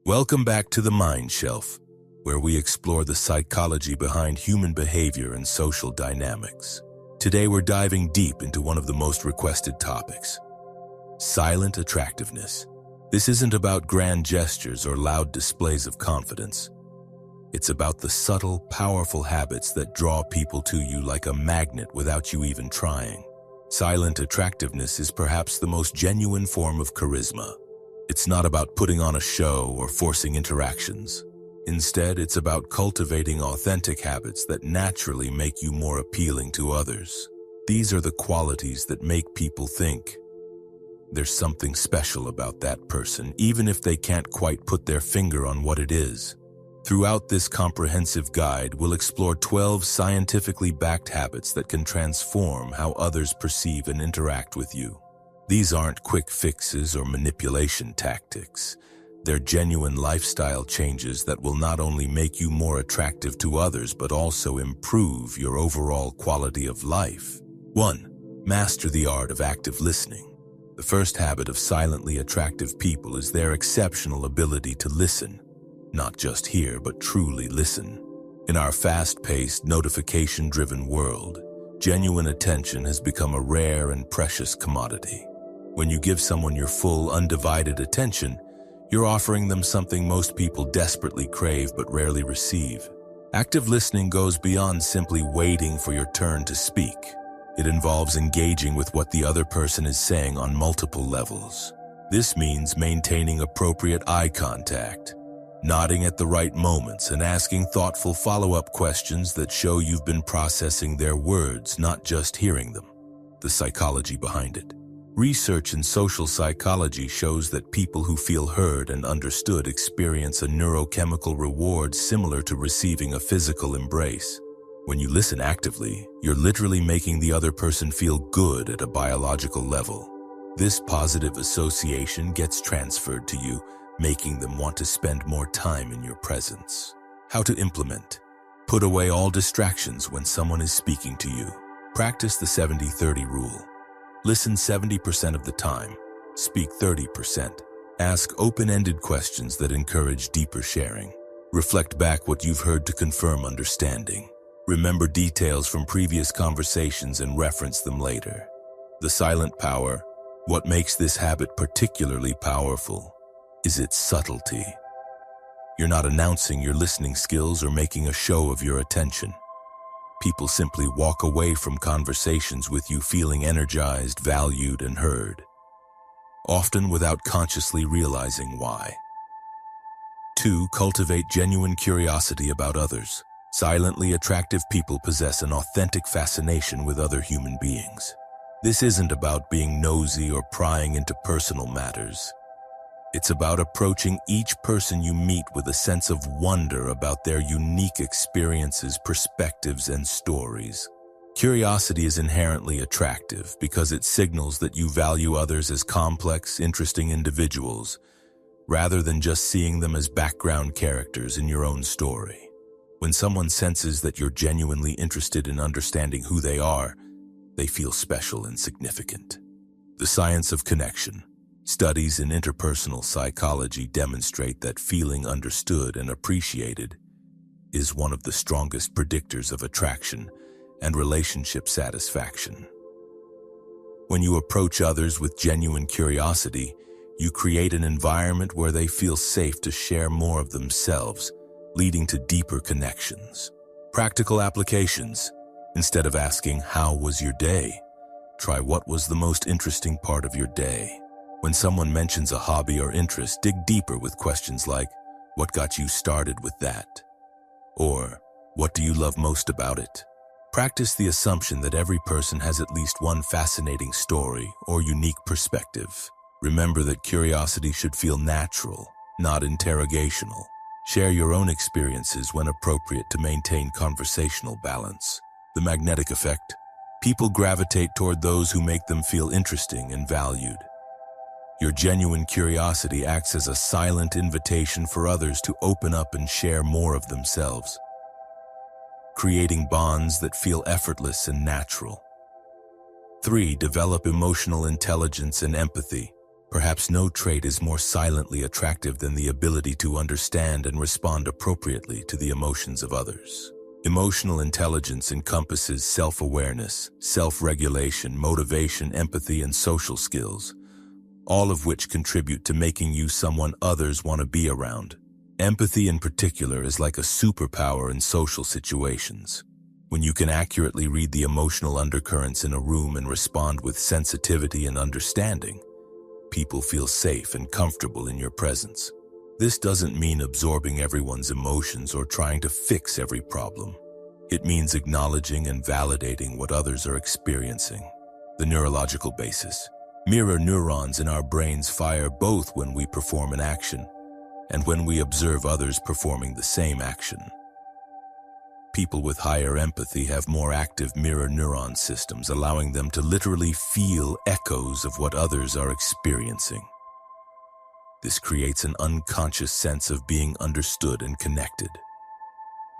Welcome back to the Mind Shelf, where we explore the psychology behind human behavior and social dynamics. Today we're diving deep into one of the most requested topics: silent attractiveness. This isn't about grand gestures or loud displays of confidence. It's about the subtle, powerful habits that draw people to you like a magnet without you even trying. Silent attractiveness is perhaps the most genuine form of charisma. It's not about putting on a show or forcing interactions. Instead, it's about cultivating authentic habits that naturally make you more appealing to others. These are the qualities that make people think there's something special about that person, even if they can't quite put their finger on what it is. Throughout this comprehensive guide, we'll explore 12 scientifically backed habits that can transform how others perceive and interact with you. These aren't quick fixes or manipulation tactics. They're genuine lifestyle changes that will not only make you more attractive to others, but also improve your overall quality of life. 1. Master the art of active listening. The first habit of silently attractive people is their exceptional ability to listen. Not just hear, but truly listen. In our fast-paced, notification-driven world, genuine attention has become a rare and precious commodity. When you give someone your full, undivided attention, you're offering them something most people desperately crave but rarely receive. Active listening goes beyond simply waiting for your turn to speak. It involves engaging with what the other person is saying on multiple levels. This means maintaining appropriate eye contact, nodding at the right moments, and asking thoughtful follow-up questions that show you've been processing their words, not just hearing them. The psychology behind it. Research in social psychology shows that people who feel heard and understood experience a neurochemical reward similar to receiving a physical embrace. When you listen actively, you're literally making the other person feel good at a biological level. This positive association gets transferred to you, making them want to spend more time in your presence. How to implement. Put away all distractions when someone is speaking to you. Practice the 70-30 rule. Listen 70% of the time. Speak 30%. Ask open-ended questions that encourage deeper sharing. Reflect back what you've heard to confirm understanding. Remember details from previous conversations and reference them later. The silent power. What makes this habit particularly powerful is its subtlety. You're not announcing your listening skills or making a show of your attention. People simply walk away from conversations with you feeling energized, valued, and heard, often without consciously realizing why. 2. Cultivate genuine curiosity about others. Silently attractive people possess an authentic fascination with other human beings. This isn't about being nosy or prying into personal matters. It's about approaching each person you meet with a sense of wonder about their unique experiences, perspectives, and stories. Curiosity is inherently attractive because it signals that you value others as complex, interesting individuals, rather than just seeing them as background characters in your own story. When someone senses that you're genuinely interested in understanding who they are, they feel special and significant. The science of connection. Studies in interpersonal psychology demonstrate that feeling understood and appreciated is one of the strongest predictors of attraction and relationship satisfaction. When you approach others with genuine curiosity, you create an environment where they feel safe to share more of themselves, leading to deeper connections. Practical applications. Instead of asking, "How was your day?" try, "What was the most interesting part of your day?" When someone mentions a hobby or interest, dig deeper with questions like, "What got you started with that?" Or, "What do you love most about it?" Practice the assumption that every person has at least one fascinating story or unique perspective. Remember that curiosity should feel natural, not interrogational. Share your own experiences when appropriate to maintain conversational balance. The magnetic effect. People gravitate toward those who make them feel interesting and valued. Your genuine curiosity acts as a silent invitation for others to open up and share more of themselves, creating bonds that feel effortless and natural. 3. Develop emotional intelligence and empathy. Perhaps no trait is more silently attractive than the ability to understand and respond appropriately to the emotions of others. Emotional intelligence encompasses self-awareness, self-regulation, motivation, empathy, and social skills, all of which contribute to making you someone others want to be around. Empathy in particular is like a superpower in social situations. When you can accurately read the emotional undercurrents in a room and respond with sensitivity and understanding, people feel safe and comfortable in your presence. This doesn't mean absorbing everyone's emotions or trying to fix every problem. It means acknowledging and validating what others are experiencing. The neurological basis. Mirror neurons in our brains fire both when we perform an action and when we observe others performing the same action. People with higher empathy have more active mirror neuron systems, allowing them to literally feel echoes of what others are experiencing. This creates an unconscious sense of being understood and connected.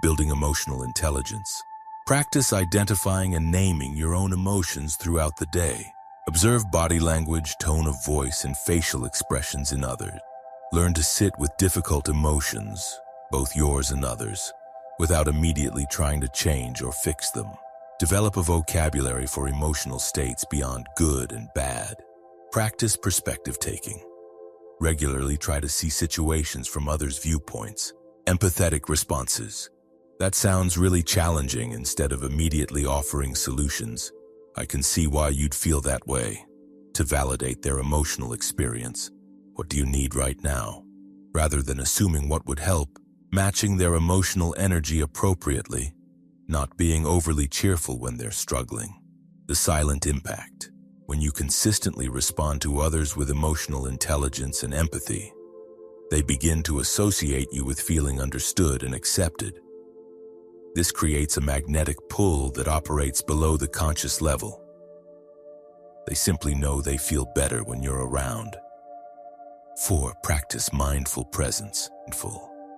Building emotional intelligence. Practice identifying and naming your own emotions throughout the day. Observe body language, tone of voice, and facial expressions in others. Learn to sit with difficult emotions, both yours and others, without immediately trying to change or fix them. Develop a vocabulary for emotional states beyond good and bad. Practice perspective taking. Regularly try to see situations from others' viewpoints. Empathetic responses. That sounds really challenging. Instead of immediately offering solutions, I can see why you'd feel that way. To validate their emotional experience. What do you need right now? Rather than assuming what would help, matching their emotional energy appropriately, not being overly cheerful when they're struggling. The silent impact. When you consistently respond to others with emotional intelligence and empathy, they begin to associate you with feeling understood and accepted. This creates a magnetic pull that operates below the conscious level. They simply know they feel better when you're around. 4. Practice mindful presence.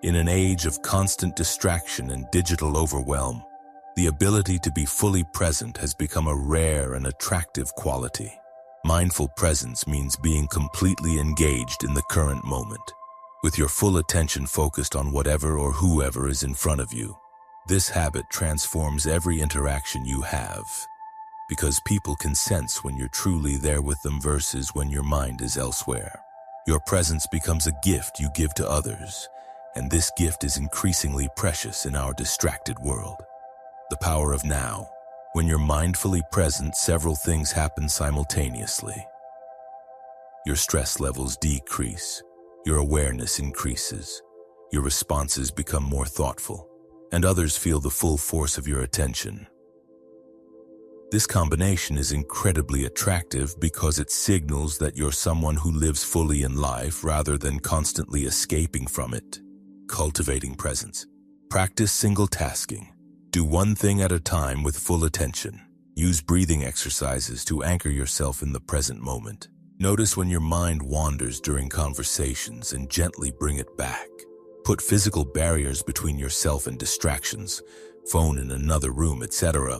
In an age of constant distraction and digital overwhelm, the ability to be fully present has become a rare and attractive quality. Mindful presence means being completely engaged in the current moment, with your full attention focused on whatever or whoever is in front of you. This habit transforms every interaction you have, because people can sense when you're truly there with them versus when your mind is elsewhere. Your presence becomes a gift you give to others, and this gift is increasingly precious in our distracted world. The power of now. When you're mindfully present, several things happen simultaneously. Your stress levels decrease, your awareness increases, your responses become more thoughtful, and others feel the full force of your attention. This combination is incredibly attractive because it signals that you're someone who lives fully in life rather than constantly escaping from it. Cultivating presence. Practice single tasking. Do one thing at a time with full attention. Use breathing exercises to anchor yourself in the present moment. Notice when your mind wanders during conversations and gently bring it back. Put physical barriers between yourself and distractions, phone in another room, etc.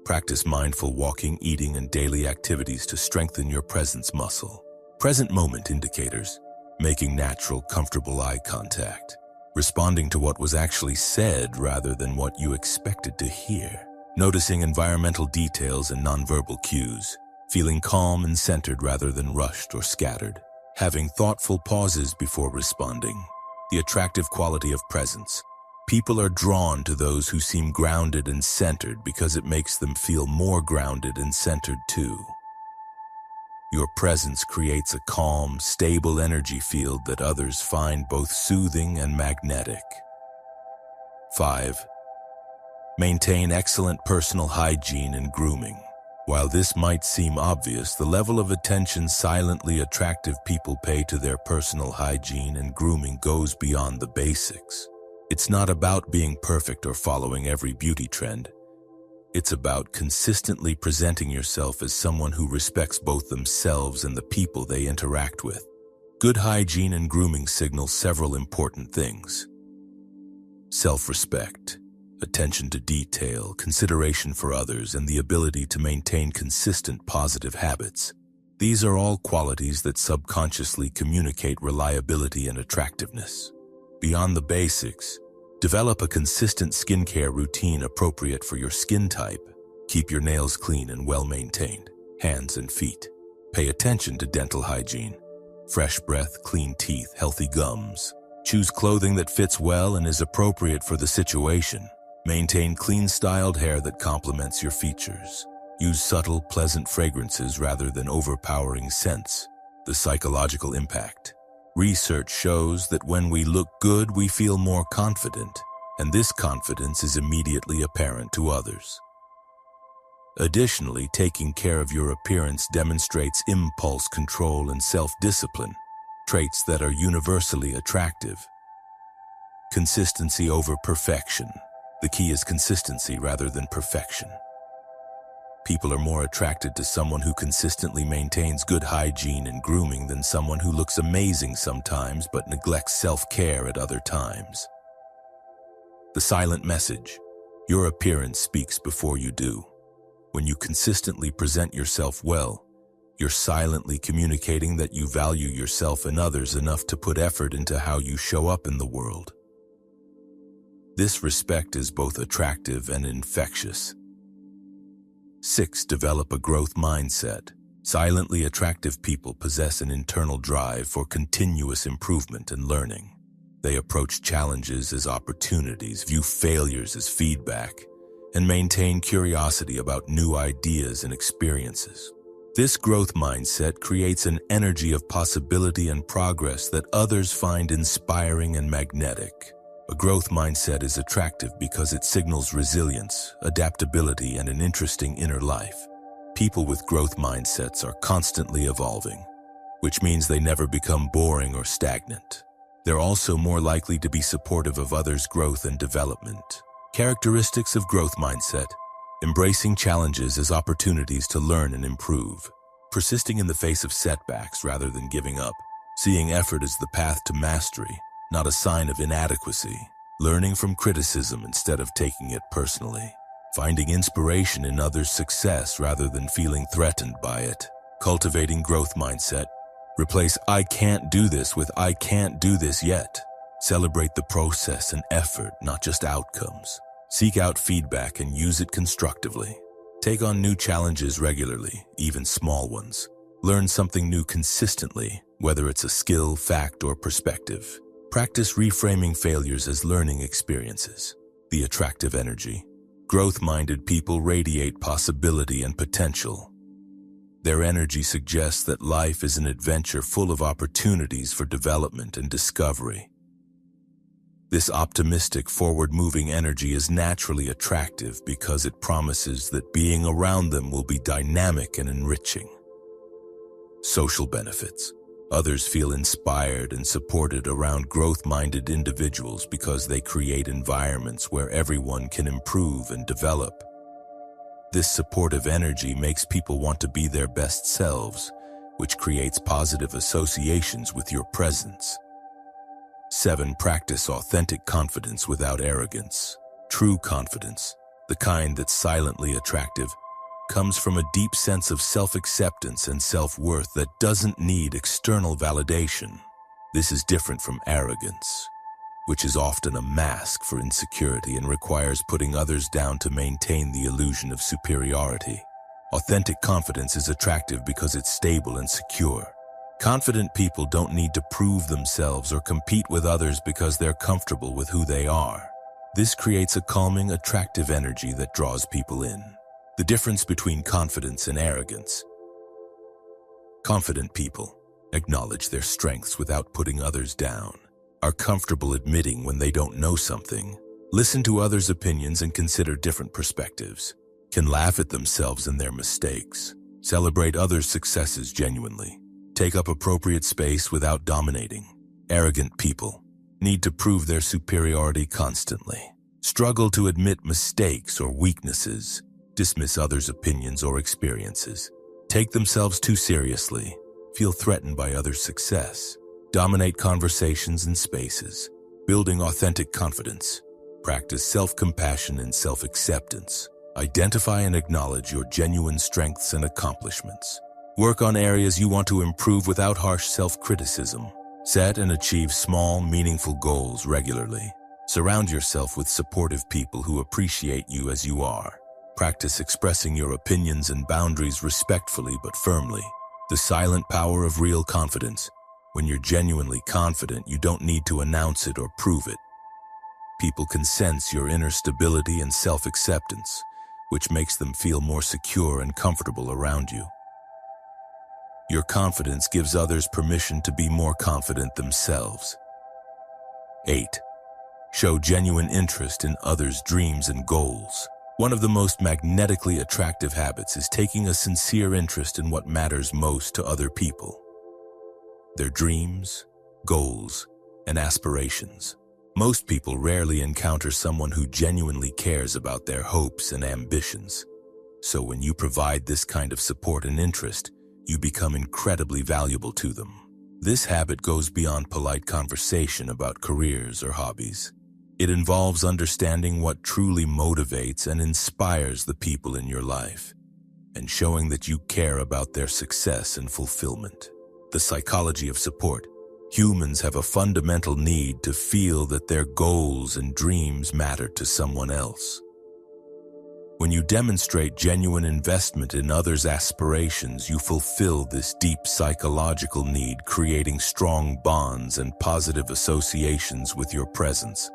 Practice mindful walking, eating, and daily activities to strengthen your presence muscle. Present moment indicators. Making natural, comfortable eye contact. Responding to what was actually said rather than what you expected to hear. Noticing environmental details and nonverbal cues. Feeling calm and centered rather than rushed or scattered. Having thoughtful pauses before responding. The attractive quality of presence. People are drawn to those who seem grounded and centered because it makes them feel more grounded and centered too. Your presence creates a calm, stable energy field that others find both soothing and magnetic. 5. Maintain excellent personal hygiene and grooming. While this might seem obvious, the level of attention silently attractive people pay to their personal hygiene and grooming goes beyond the basics. It's not about being perfect or following every beauty trend. It's about consistently presenting yourself as someone who respects both themselves and the people they interact with. Good hygiene and grooming signal several important things. Self-respect, attention to detail, consideration for others, and the ability to maintain consistent positive habits. These are all qualities that subconsciously communicate reliability and attractiveness. Beyond the basics, develop a consistent skincare routine appropriate for your skin type. Keep your nails clean and well-maintained, hands and feet. Pay attention to dental hygiene. Fresh breath, clean teeth, healthy gums. Choose clothing that fits well and is appropriate for the situation. Maintain clean-styled hair that complements your features. Use subtle, pleasant fragrances rather than overpowering scents. The psychological impact. Research shows that when we look good, we feel more confident, and this confidence is immediately apparent to others. Additionally, taking care of your appearance demonstrates impulse control and self-discipline, traits that are universally attractive. Consistency over perfection. The key is consistency rather than perfection. People are more attracted to someone who consistently maintains good hygiene and grooming than someone who looks amazing sometimes but neglects self-care at other times. The silent message. Your appearance speaks before you do. When you consistently present yourself well, you're silently communicating that you value yourself and others enough to put effort into how you show up in the world. This respect is both attractive and infectious. 6. Develop a growth mindset. Silently attractive people possess an internal drive for continuous improvement and learning. They approach challenges as opportunities, view failures as feedback, and maintain curiosity about new ideas and experiences. This growth mindset creates an energy of possibility and progress that others find inspiring and magnetic. A growth mindset is attractive because it signals resilience, adaptability, and an interesting inner life. People with growth mindsets are constantly evolving, which means they never become boring or stagnant. They're also more likely to be supportive of others' growth and development. Characteristics of growth mindset: embracing challenges as opportunities to learn and improve, persisting in the face of setbacks rather than giving up, seeing effort as the path to mastery, not a sign of inadequacy, learning from criticism instead of taking it personally, finding inspiration in others' success rather than feeling threatened by it, cultivating growth mindset. Replace "I can't do this" with "I can't do this yet." Celebrate the process and effort, not just outcomes. Seek out feedback and use it constructively. Take on new challenges regularly, even small ones. Learn something new consistently, whether it's a skill, fact, or perspective. Practice reframing failures as learning experiences. The attractive energy. Growth-minded people radiate possibility and potential. Their energy suggests that life is an adventure full of opportunities for development and discovery. This optimistic, forward-moving energy is naturally attractive because it promises that being around them will be dynamic and enriching. Social benefits. Others feel inspired and supported around growth-minded individuals because they create environments where everyone can improve and develop. This supportive energy makes people want to be their best selves, which creates positive associations with your presence. 7. Practice authentic confidence without arrogance. True confidence, the kind that's silently attractive, comes from a deep sense of self-acceptance and self-worth that doesn't need external validation. This is different from arrogance, which is often a mask for insecurity and requires putting others down to maintain the illusion of superiority. Authentic confidence is attractive because it's stable and secure. Confident people don't need to prove themselves or compete with others because they're comfortable with who they are. This creates a calming, attractive energy that draws people in. The difference between confidence and arrogance. Confident people acknowledge their strengths without putting others down, are comfortable admitting when they don't know something, listen to others' opinions and consider different perspectives, can laugh at themselves and their mistakes, celebrate others' successes genuinely, take up appropriate space without dominating. Arrogant people need to prove their superiority constantly, struggle to admit mistakes or weaknesses, dismiss others' opinions or experiences, take themselves too seriously, feel threatened by others' success, dominate conversations and spaces. Building authentic confidence. Practice self-compassion and self-acceptance. Identify and acknowledge your genuine strengths and accomplishments. Work on areas you want to improve without harsh self-criticism. Set and achieve small, meaningful goals regularly. Surround yourself with supportive people who appreciate you as you are. Practice expressing your opinions and boundaries respectfully but firmly. The silent power of real confidence. When you're genuinely confident, you don't need to announce it or prove it. People can sense your inner stability and self-acceptance, which makes them feel more secure and comfortable around you. Your confidence gives others permission to be more confident themselves. 8. Show genuine interest in others' dreams and goals. One of the most magnetically attractive habits is taking a sincere interest in what matters most to other people. Their dreams, goals, and aspirations. Most people rarely encounter someone who genuinely cares about their hopes and ambitions. So when you provide this kind of support and interest, you become incredibly valuable to them. This habit goes beyond polite conversation about careers or hobbies. It involves understanding what truly motivates and inspires the people in your life, and showing that you care about their success and fulfillment. The psychology of support. Humans have a fundamental need to feel that their goals and dreams matter to someone else. When you demonstrate genuine investment in others' aspirations, you fulfill this deep psychological need, creating strong bonds and positive associations with your presence.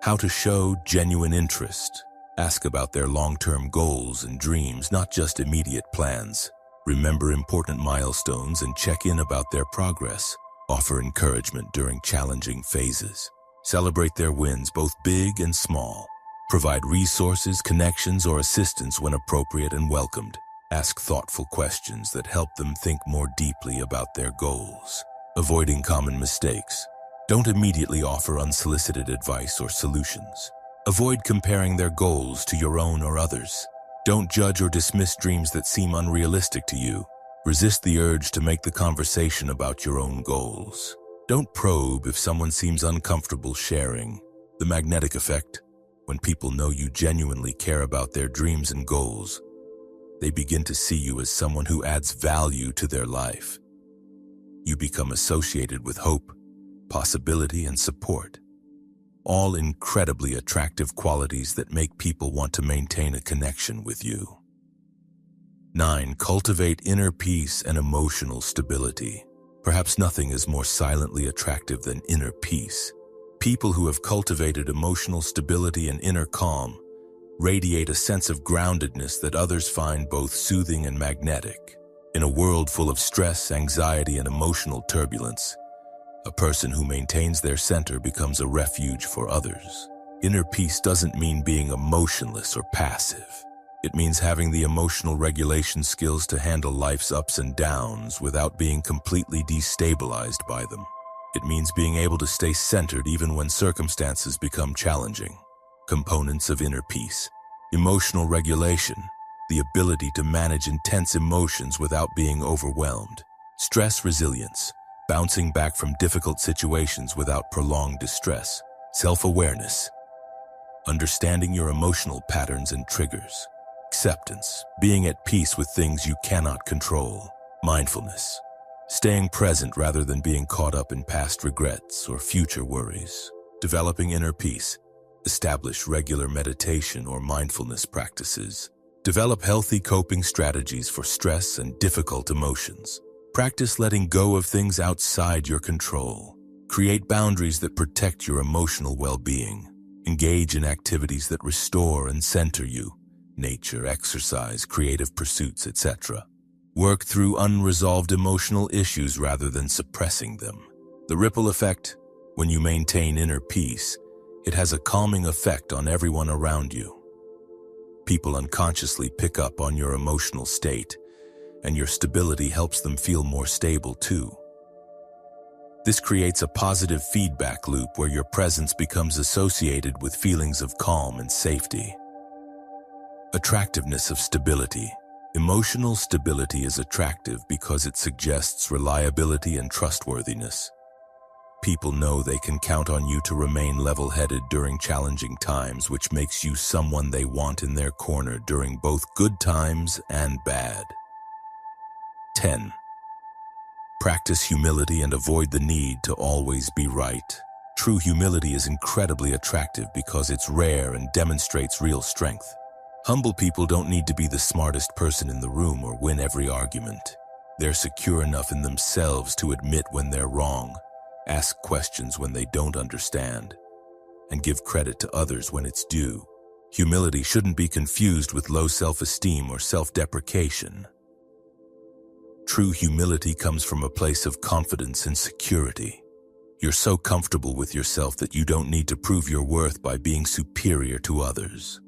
How to show genuine interest. Ask about their long-term goals and dreams, not just immediate plans. Remember important milestones and check in about their progress. Offer encouragement during challenging phases. Celebrate their wins, both big and small. Provide resources, connections, or assistance when appropriate and welcomed. Ask thoughtful questions that help them think more deeply about their goals. Avoiding common mistakes. Don't immediately offer unsolicited advice or solutions. Avoid comparing their goals to your own or others. Don't judge or dismiss dreams that seem unrealistic to you. Resist the urge to make the conversation about your own goals. Don't probe if someone seems uncomfortable sharing. The magnetic effect. When people know you genuinely care about their dreams and goals, they begin to see you as someone who adds value to their life. You become associated with hope, possibility, and support. All incredibly attractive qualities that make people want to maintain a connection with you. 9. Cultivate inner peace and emotional stability. Perhaps nothing is more silently attractive than inner peace. People who have cultivated emotional stability and inner calm radiate a sense of groundedness that others find both soothing and magnetic. In a world full of stress, anxiety, and emotional turbulence, a person who maintains their center becomes a refuge for others. Inner peace doesn't mean being emotionless or passive. It means having the emotional regulation skills to handle life's ups and downs without being completely destabilized by them. It means being able to stay centered even when circumstances become challenging. Components of inner peace. Emotional regulation, the ability to manage intense emotions without being overwhelmed. Stress resilience, bouncing back from difficult situations without prolonged distress. Self-awareness, understanding your emotional patterns and triggers. Acceptance, being at peace with things you cannot control. Mindfulness, staying present rather than being caught up in past regrets or future worries. Developing inner peace, establish regular meditation or mindfulness practices. Develop healthy coping strategies for stress and difficult emotions. Practice letting go of things outside your control. Create boundaries that protect your emotional well-being. Engage in activities that restore and center you. Nature, exercise, creative pursuits, etc. Work through unresolved emotional issues rather than suppressing them. The ripple effect. When you maintain inner peace, it has a calming effect on everyone around you. People unconsciously pick up on your emotional state, and your stability helps them feel more stable too. This creates a positive feedback loop where your presence becomes associated with feelings of calm and safety. Attractiveness of stability. Emotional stability is attractive because it suggests reliability and trustworthiness. People know they can count on you to remain level-headed during challenging times, which makes you someone they want in their corner during both good times and bad. 10. Practice humility and avoid the need to always be right. True humility is incredibly attractive because it's rare and demonstrates real strength. Humble people don't need to be the smartest person in the room or win every argument. They're secure enough in themselves to admit when they're wrong, ask questions when they don't understand, and give credit to others when it's due. Humility shouldn't be confused with low self-esteem or self-deprecation. True humility comes from a place of confidence and security. You're so comfortable with yourself that you don't need to prove your worth by being superior to others.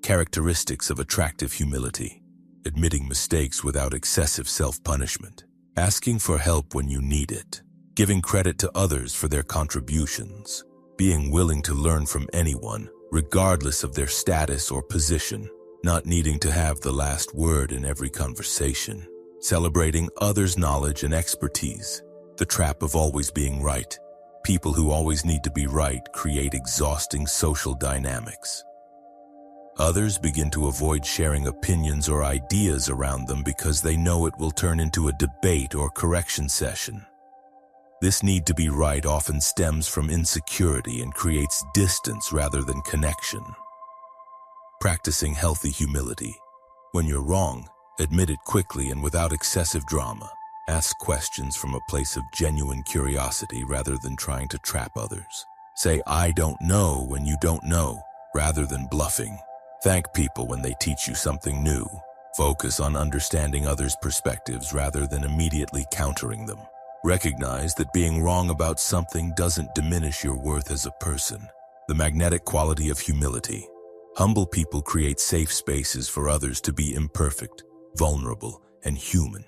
Characteristics of attractive humility: admitting mistakes without excessive self-punishment, asking for help when you need it, giving credit to others for their contributions, being willing to learn from anyone, regardless of their status or position, not needing to have the last word in every conversation, celebrating others' knowledge and expertise. The trap of always being right. People who always need to be right create exhausting social dynamics. Others begin to avoid sharing opinions or ideas around them because they know it will turn into a debate or correction session. This need to be right often stems from insecurity and creates distance rather than connection. Practicing healthy humility. When you're wrong, admit it quickly and without excessive drama. Ask questions from a place of genuine curiosity rather than trying to trap others. Say, "I don't know," when you don't know, rather than bluffing. Thank people when they teach you something new. Focus on understanding others' perspectives rather than immediately countering them. Recognize that being wrong about something doesn't diminish your worth as a person. The magnetic quality of humility. Humble people create safe spaces for others to be imperfect, vulnerable, and human.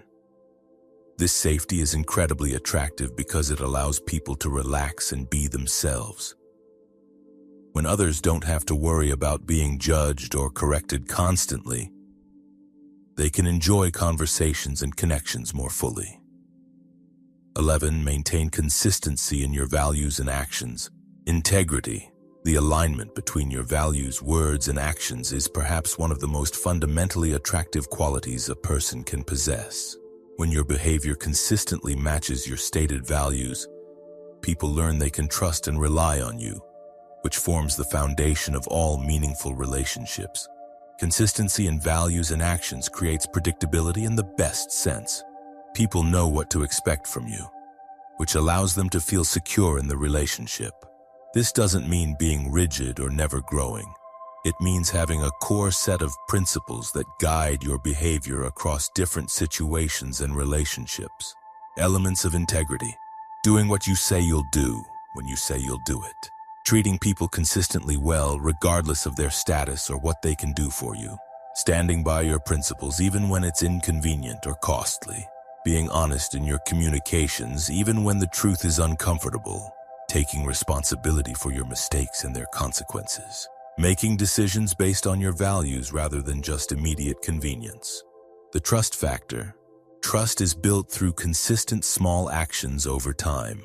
This safety is incredibly attractive because it allows people to relax and be themselves. When others don't have to worry about being judged or corrected constantly, they can enjoy conversations and connections more fully. 11. Maintain consistency in your values and actions. Integrity, the alignment between your values, words, and actions, is perhaps one of the most fundamentally attractive qualities a person can possess. When your behavior consistently matches your stated values, people learn they can trust and rely on you, which forms the foundation of all meaningful relationships. Consistency in values and actions creates predictability in the best sense. People know what to expect from you, which allows them to feel secure in the relationship. This doesn't mean being rigid or never growing. It means having a core set of principles that guide your behavior across different situations and relationships. Elements of integrity: doing what you say you'll do when you say you'll do it. Treating people consistently well regardless of their status or what they can do for you. Standing by your principles even when it's inconvenient or costly. Being honest in your communications even when the truth is uncomfortable. Taking responsibility for your mistakes and their consequences. Making decisions based on your values rather than just immediate convenience. The trust factor. Trust is built through consistent small actions over time.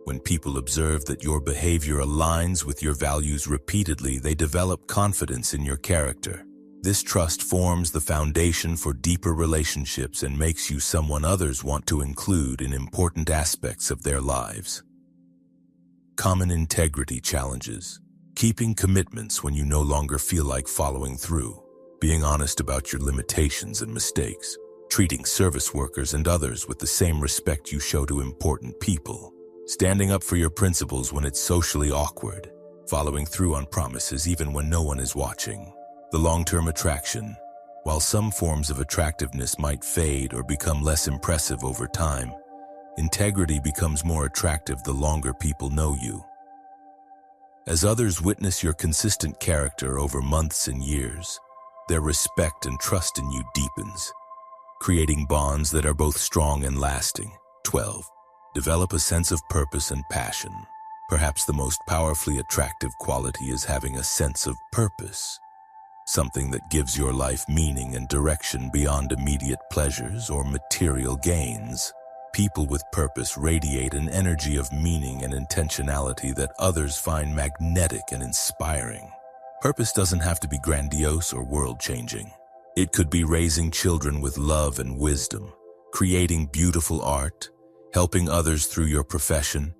When people observe that your behavior aligns with your values repeatedly, they develop confidence in your character. This trust forms the foundation for deeper relationships and makes you someone others want to include in important aspects of their lives. Common integrity challenges. Keeping commitments when you no longer feel like following through. Being honest about your limitations and mistakes. Treating service workers and others with the same respect you show to important people. Standing up for your principles when it's socially awkward. Following through on promises even when no one is watching. The long-term attraction. While some forms of attractiveness might fade or become less impressive over time, integrity becomes more attractive the longer people know you. As others witness your consistent character over months and years, their respect and trust in you deepens, creating bonds that are both strong and lasting. 12. Develop a sense of purpose and passion. Perhaps the most powerfully attractive quality is having a sense of purpose, something that gives your life meaning and direction beyond immediate pleasures or material gains. People with purpose radiate an energy of meaning and intentionality that others find magnetic and inspiring. Purpose doesn't have to be grandiose or world-changing. It could be raising children with love and wisdom, creating beautiful art, helping others through your profession,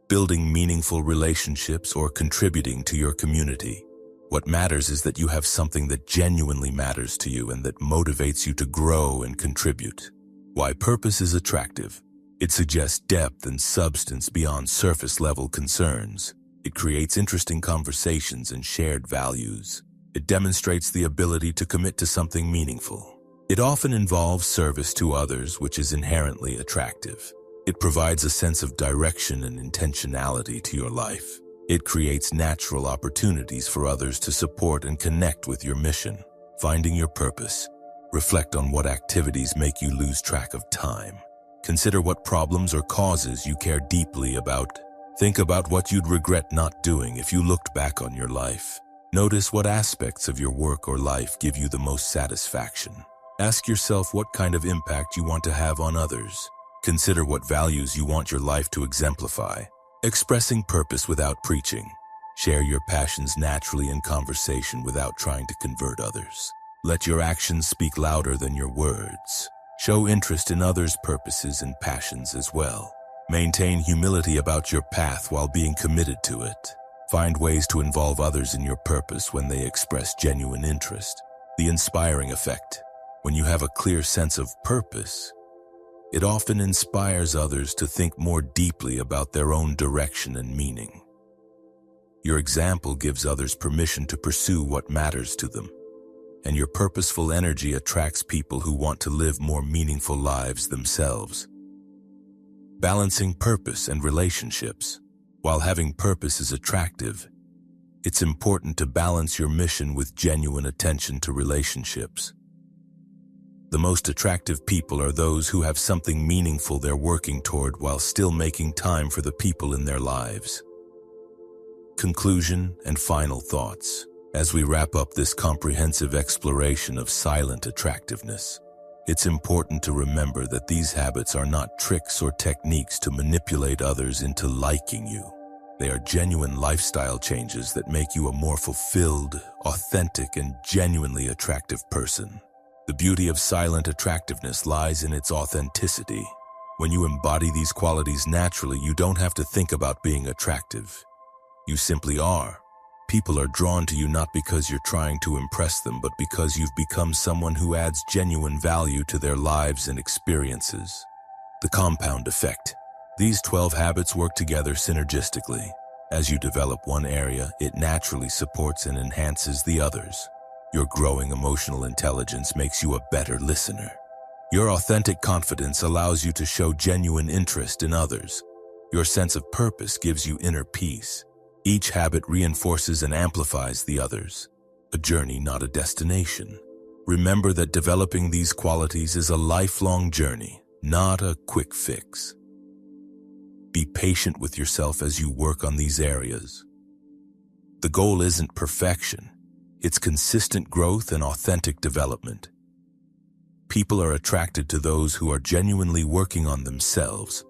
building meaningful relationships, or contributing to your community. What matters is that you have something that genuinely matters to you and that motivates you to grow and contribute. Why purpose is attractive. It suggests depth and substance beyond surface-level concerns. It creates interesting conversations and shared values. It demonstrates the ability to commit to something meaningful. It often involves service to others, which is inherently attractive. It provides a sense of direction and intentionality to your life. It creates natural opportunities for others to support and connect with your mission. Finding your purpose. Reflect on what activities make you lose track of time. Consider what problems or causes you care deeply about. Think about what you'd regret not doing if you looked back on your life. Notice what aspects of your work or life give you the most satisfaction. Ask yourself what kind of impact you want to have on others. Consider what values you want your life to exemplify. Expressing purpose without preaching. Share your passions naturally in conversation without trying to convert others. Let your actions speak louder than your words. Show interest in others' purposes and passions as well. Maintain humility about your path while being committed to it. Find ways to involve others in your purpose when they express genuine interest. The inspiring effect. When you have a clear sense of purpose, it often inspires others to think more deeply about their own direction and meaning. Your example gives others permission to pursue what matters to them, and your purposeful energy attracts people who want to live more meaningful lives themselves. Balancing purpose and relationships. While having purpose is attractive, it's important to balance your mission with genuine attention to relationships. The most attractive people are those who have something meaningful they're working toward while still making time for the people in their lives. Conclusion and final thoughts. As we wrap up this comprehensive exploration of silent attractiveness, it's important to remember that these habits are not tricks or techniques to manipulate others into liking you. They are genuine lifestyle changes that make you a more fulfilled, authentic, and genuinely attractive person. The beauty of silent attractiveness lies in its authenticity. When you embody these qualities naturally, you don't have to think about being attractive. You simply are. People are drawn to you not because you're trying to impress them, but because you've become someone who adds genuine value to their lives and experiences. The compound effect. These 12 habits work together synergistically. As you develop one area, it naturally supports and enhances the others. Your growing emotional intelligence makes you a better listener. Your authentic confidence allows you to show genuine interest in others. Your sense of purpose gives you inner peace. Each habit reinforces and amplifies the others. A journey, not a destination. Remember that developing these qualities is a lifelong journey, not a quick fix. Be patient with yourself as you work on these areas. The goal isn't perfection. It's consistent growth and authentic development. People are attracted to those who are genuinely working on themselves,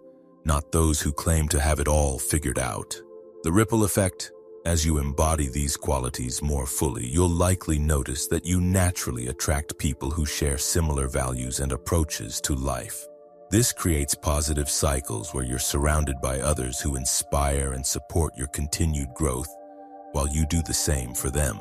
not those who claim to have it all figured out. The ripple effect. As you embody these qualities more fully, you'll likely notice that you naturally attract people who share similar values and approaches to life. This creates positive cycles where you're surrounded by others who inspire and support your continued growth, while you do the same for them.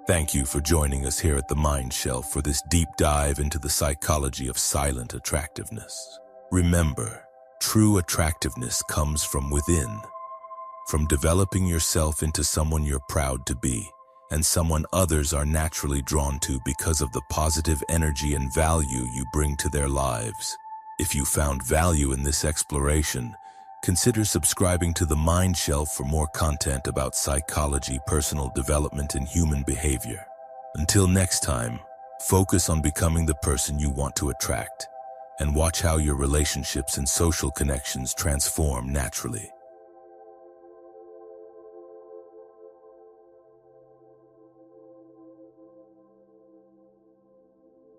Thank you for joining us here at the Mind Shelf for this deep dive into the psychology of silent attractiveness. Remember, true attractiveness comes from within, from developing yourself into someone you're proud to be, and someone others are naturally drawn to because of the positive energy and value you bring to their lives. If you found value in this exploration, consider subscribing to the Mind Shelf for more content about psychology, personal development, and human behavior. Until next time, focus on becoming the person you want to attract, and watch how your relationships and social connections transform naturally.